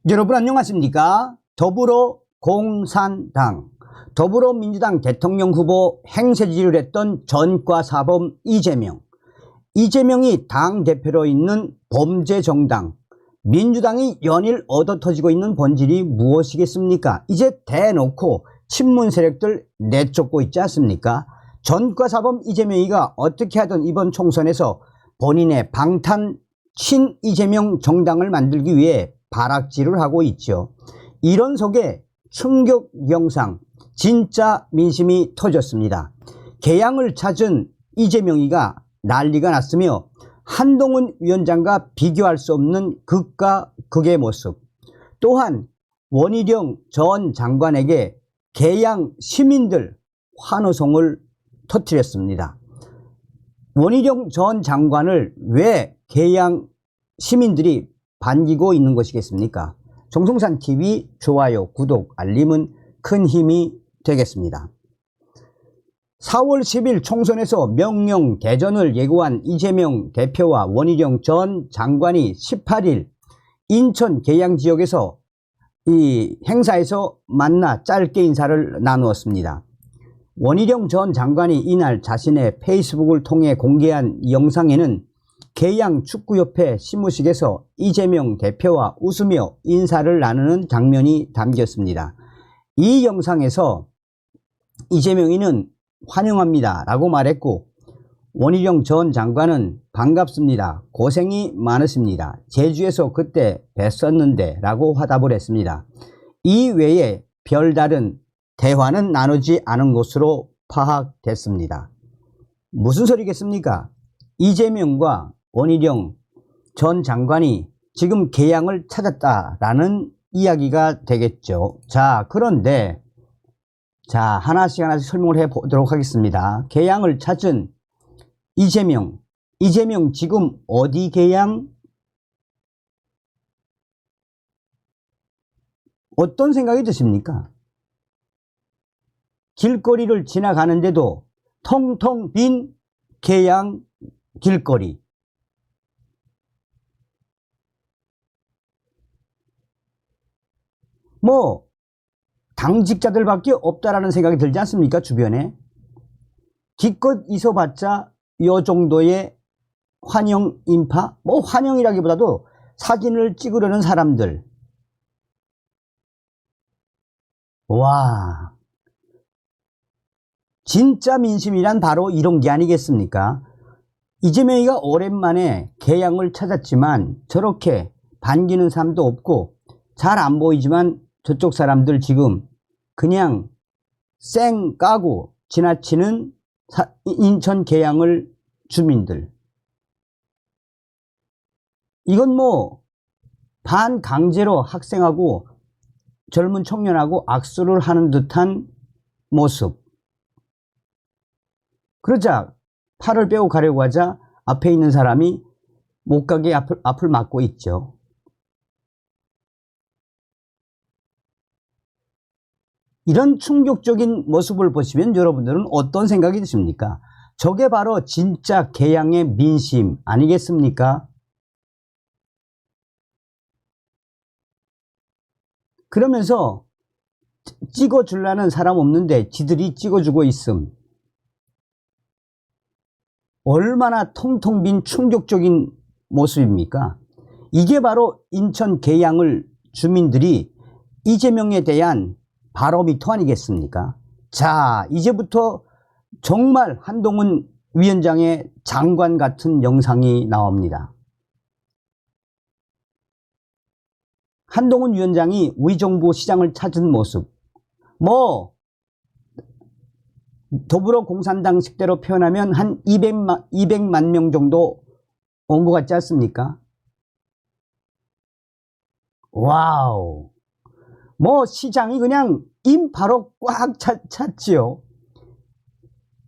여러분 안녕하십니까? 더불어공산당, 더불어민주당 대통령 후보 행세지를 했던 전과사범 이재명이 당대표로 있는 범죄정당 민주당이 연일 얻어터지고 있는 본질이 무엇이겠습니까? 이제 대놓고 친문 세력들 내쫓고 있지 않습니까? 전과사범 이재명이가 어떻게 하든 이번 총선에서 본인의 방탄 친이재명 정당을 만들기 위해 발악질을 하고 있죠. 이런 속에 충격 영상, 진짜 민심이 터졌습니다. 개양을 찾은 이재명이가 난리가 났으며 한동훈 위원장과 비교할 수 없는 극과 극의 모습, 또한 원희룡 전 장관에게 개양 시민들 환호성을 터뜨렸습니다. 원희룡 전 장관을 왜 개양 시민들이 반기고 있는 것이겠습니까? 정성산TV 좋아요, 구독, 알림은 큰 힘이 되겠습니다. 4월 10일 총선에서 명령 대전을 예고한 이재명 대표와 원희룡 전 장관이 18일 인천 계양 지역에서 이 행사에서 만나 짧게 인사를 나누었습니다. 원희룡 전 장관이 이날 자신의 페이스북을 통해 공개한 영상에는 계양 축구협회 시무식에서 이재명 대표와 웃으며 인사를 나누는 장면이 담겼습니다. 이 영상에서 이재명이는 환영합니다 라고 말했고, 원희룡 전 장관은 반갑습니다, 고생이 많으십니다, 제주에서 그때 뵀었는데 라고 화답을 했습니다. 이 외에 별다른 대화는 나누지 않은 것으로 파악됐습니다. 무슨 소리겠습니까? 이재명과 원희룡 전 장관이 지금 계양을 찾았다라는 이야기가 되겠죠. 자, 그런데 하나씩 설명을 해 보도록 하겠습니다. 계양을 찾은 이재명 지금 어디 계양? 어떤 생각이 드십니까? 길거리를 지나가는데도 텅텅 빈 계양 길거리. 뭐 당직자들밖에 없다라는 생각이 들지 않습니까? 주변에 기껏 있어봤자 이 정도의 환영 인파, 뭐 환영이라기보다도 사진을 찍으려는 사람들. 와, 진짜 민심이란 바로 이런 게 아니겠습니까? 이재명이가 오랜만에 계양을 찾았지만 저렇게 반기는 사람도 없고 잘 안 보이지만 저쪽 사람들 지금 그냥 쌩 까고 지나치는 인천 계양을 주민들. 이건 뭐 반강제로 학생하고 젊은 청년하고 악수를 하는 듯한 모습. 그러자 팔을 빼고 가려고 하자 앞에 있는 사람이 못 가게 앞을 막고 있죠. 이런 충격적인 모습을 보시면 여러분들은 어떤 생각이 드십니까? 저게 바로 진짜 계양의 민심 아니겠습니까? 그러면서 찍어주려는 사람 없는데 지들이 찍어주고 있음. 얼마나 텅텅 빈 충격적인 모습입니까? 이게 바로 인천 계양을 주민들이 이재명에 대한 바로미터 아니겠습니까? 자, 이제부터 정말 한동훈 위원장의 장관 같은 영상이 나옵니다. 한동훈 위원장이 우리 정부 시장을 찾은 모습, 뭐 더불어공산당 식대로 표현하면 한 200만 명 정도 온 것 같지 않습니까? 와우, 뭐 시장이 그냥 인파로 꽉 찼지요.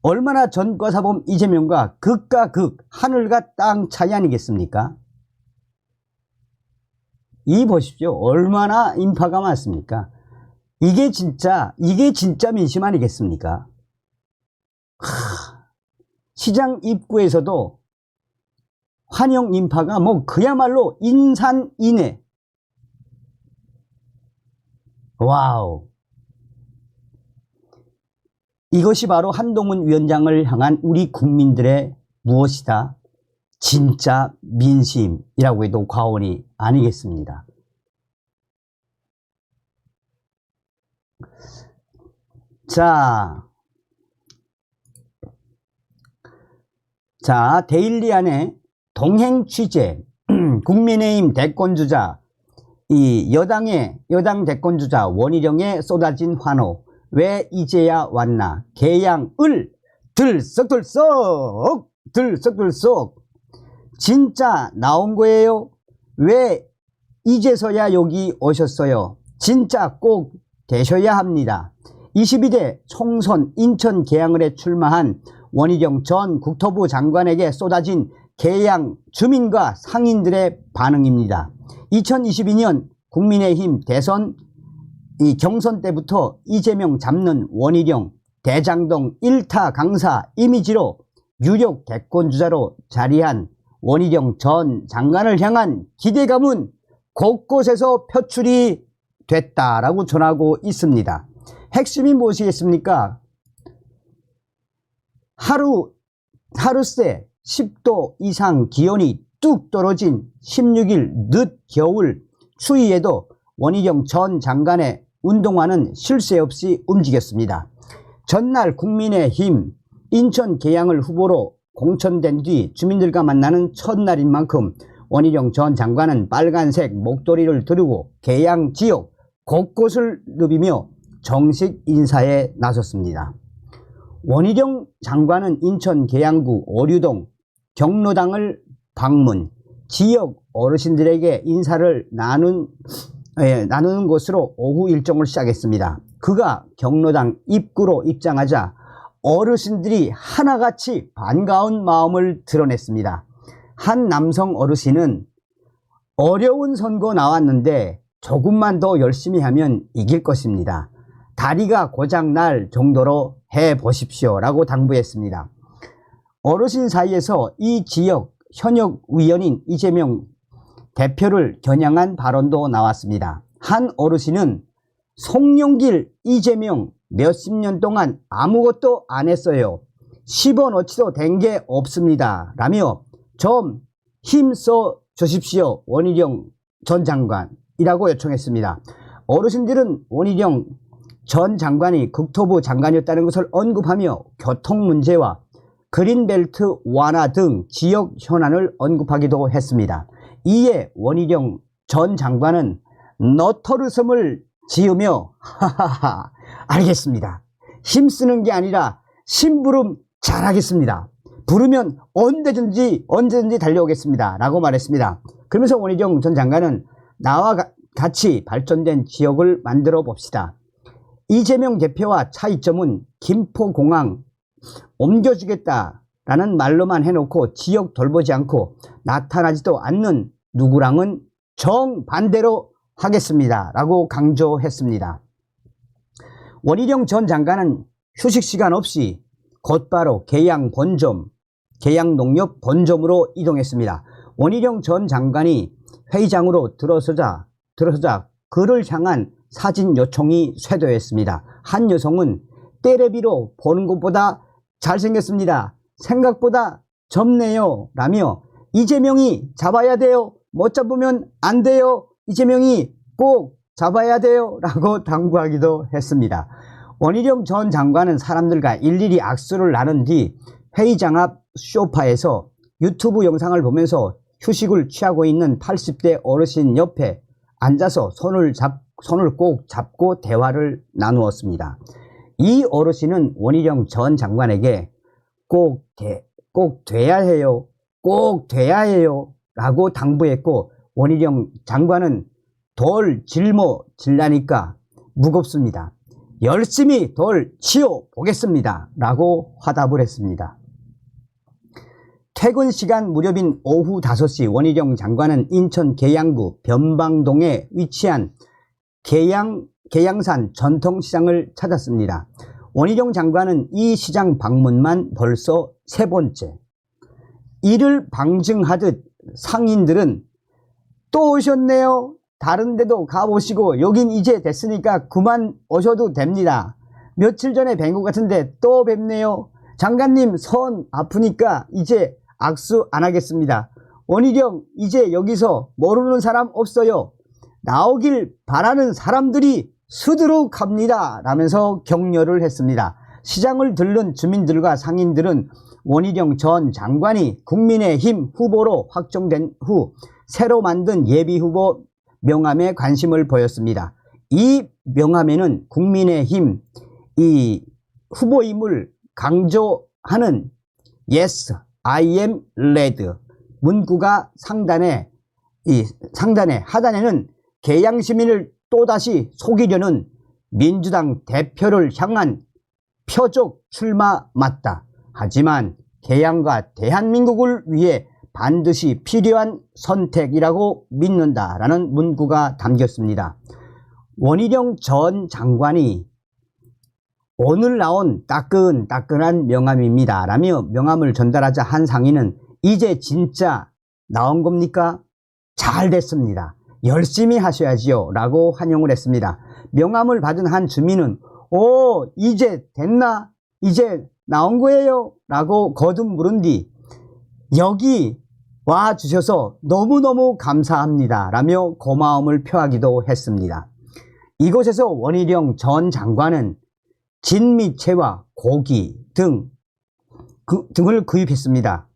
얼마나 전과사범 이재명과 극과 극, 하늘과 땅 차이 아니겠습니까? 이 보십시오. 얼마나 인파가 많습니까? 이게 진짜 민심 아니겠습니까? 시장 입구에서도 환영 인파가 뭐 그야말로 인산인해. 와우. 이것이 바로 한동훈 위원장을 향한 우리 국민들의 무엇이다? 진짜 민심이라고 해도 과언이 아니겠습니다. 자, 데일리 안에 동행 취재, 국민의힘 대권주자, 이 여당 대권주자 원희룡에 쏟아진 환호, 왜 이제야 왔나, 개양을 들썩들썩 진짜 나온 거예요? 왜 이제서야 여기 오셨어요? 진짜 꼭 되셔야 합니다. 22대 총선 인천 계양을에 출마한 원희룡 전 국토부 장관에게 쏟아진 계양 주민과 상인들의 반응입니다. 2022년 국민의힘 대선 경선 때부터 이재명 잡는 원희룡 대장동 1타 강사 이미지로 유력 대권주자로 자리한 원희룡 전 장관을 향한 기대감은 곳곳에서 표출이 됐다라고 전하고 있습니다. 핵심이 무엇이겠습니까? 하루새 10도 이상 기온이 뚝 떨어진 16일 늦 겨울 추위에도 원희룡 전 장관의 운동화는 쉴 새 없이 움직였습니다. 전날 국민의힘 인천 계양을 후보로 공천된 뒤 주민들과 만나는 첫날인 만큼 원희룡 전 장관은 빨간색 목도리를 두르고 계양 지역 곳곳을 누비며 정식 인사에 나섰습니다. 원희룡 장관은 인천 계양구 오류동 경로당을 방문, 지역 어르신들에게 인사를 나누는 것으로 오후 일정을 시작했습니다. 그가 경로당 입구로 입장하자 어르신들이 하나같이 반가운 마음을 드러냈습니다. 한 남성 어르신은 어려운 선거 나왔는데 조금만 더 열심히 하면 이길 것입니다. 다리가 고장날 정도로 해보십시오 라고 당부했습니다. 어르신 사이에서 이 지역 현역 위원인 이재명 대표를 겨냥한 발언도 나왔습니다. 한 어르신은 송영길 이재명 몇십 년 동안 아무것도 안 했어요. 10원어치도 된 게 없습니다 라며 좀 힘써 주십시오 원희룡 전 장관이라고 요청했습니다. 어르신들은 원희룡 전 장관이 국토부 장관이었다는 것을 언급하며 교통 문제와 그린벨트 완화 등 지역 현안을 언급하기도 했습니다. 이에 원희룡 전 장관은 너터르섬을 지으며 하하하 알겠습니다. 힘쓰는 게 아니라 심부름 잘하겠습니다. 부르면 언제든지 달려오겠습니다 라고 말했습니다. 그러면서 원희룡 전 장관은 나와 같이 발전된 지역을 만들어 봅시다. 이재명 대표와 차이점은 김포공항 옮겨주겠다라는 말로만 해놓고 지역 돌보지 않고 나타나지도 않는 누구랑은 정반대로 하겠습니다 라고 강조했습니다. 원희룡 전 장관은 휴식시간 없이 곧바로 계양농협 본점으로 이동했습니다. 원희룡 전 장관이 회의장으로 들어서자 그를 향한 사진 요청이 쇄도했습니다. 한 여성은 때레비로 보는 것보다 잘생겼습니다. 생각보다 젊네요 라며 이재명이 잡아야 돼요. 못 잡으면 안 돼요. 이재명이 꼭 잡아야 돼요 라고 당부하기도 했습니다. 원희룡 전 장관은 사람들과 일일이 악수를 나눈 뒤 회의장 앞 소파에서 유튜브 영상을 보면서 휴식을 취하고 있는 80대 어르신 옆에 앉아서 손을 꼭 잡고 대화를 나누었습니다. 이 어르신은 원희룡 전 장관에게 꼭 돼야 해요 라고 당부했고 원희룡 장관은 돌 짊어질라니까 무겁습니다. 열심히 돌 치워 보겠습니다 라고 화답을 했습니다. 퇴근 시간 무렵인 오후 5시 원희룡 장관은 인천 계양구 변방동에 위치한 계양산 전통시장을 찾았습니다. 원희룡 장관은 이 시장 방문만 벌써 3번째. 이를 방증하듯 상인들은 또 오셨네요. 다른 데도 가보시고 여긴 이제 됐으니까 그만 오셔도 됩니다. 며칠 전에 뵌 것 같은데 또 뵙네요. 장관님 손 아프니까 이제 악수 안 하겠습니다. 원희룡 이제 여기서 모르는 사람 없어요. 나오길 바라는 사람들이 수두룩합니다 라면서 격려를 했습니다. 시장을 들른 주민들과 상인들은 원희룡 전 장관이 국민의힘 후보로 확정된 후 새로 만든 예비후보 명함에 관심을 보였습니다. 이 명함에는 국민의힘 이 후보임을 강조하는 Yes, I am ready 문구가 상단에 하단에는 계양시민을 또다시 속이려는 민주당 대표를 향한 표적 출마 맞다. 하지만 계양과 대한민국을 위해 반드시 필요한 선택이라고 믿는다라는 문구가 담겼습니다. 원희룡 전 장관이 오늘 나온 따끈따끈한 명함입니다 라며 명함을 전달하자 한 상인은 이제 진짜 나온 겁니까? 잘 됐습니다. 열심히 하셔야지요 라고 환영을 했습니다. 명함을 받은 한 주민은 오 이제 됐나? 이제 나온 거예요? 라고 거듭 물은 뒤 여기 와 주셔서 너무너무 감사합니다 라며 고마움을 표하기도 했습니다. 이곳에서 원희룡 전 장관은 진미채와 고기 등을 구입했습니다.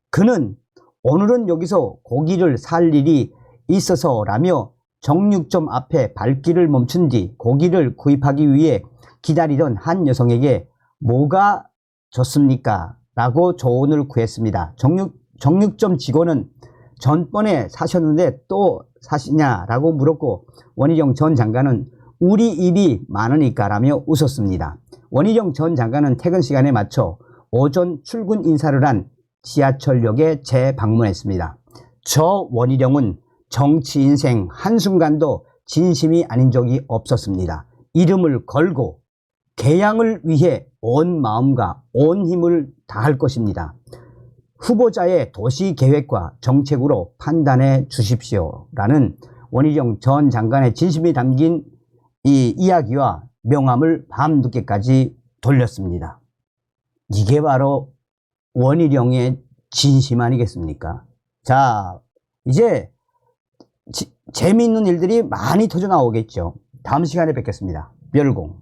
그는 오늘은 여기서 고기를 살 일이 있어서라며 정육점 앞에 발길을 멈춘 뒤 고기를 구입하기 위해 기다리던 한 여성에게 뭐가 좋습니까? 라고 조언을 구했습니다. 정육점 직원은 전번에 사셨는데 또 사시냐? 라고 물었고 원희룡 전 장관은 우리 입이 많으니까 라며 웃었습니다. 원희룡 전 장관은 퇴근 시간에 맞춰 오전 출근 인사를 한 지하철역에 재방문했습니다. 저 원희룡은 정치 인생 한순간도 진심이 아닌 적이 없었습니다. 이름을 걸고 계양을 위해 온 마음과 온 힘을 다할 것입니다. 후보자의 도시계획과 정책으로 판단해 주십시오 라는 원희룡 전 장관의 진심이 담긴 이 이야기와 명함을 밤늦게까지 돌렸습니다. 이게 바로 원희룡의 진심 아니겠습니까? 자, 이제 재미있는 일들이 많이 터져 나오겠죠. 다음 시간에 뵙겠습니다. 멸공.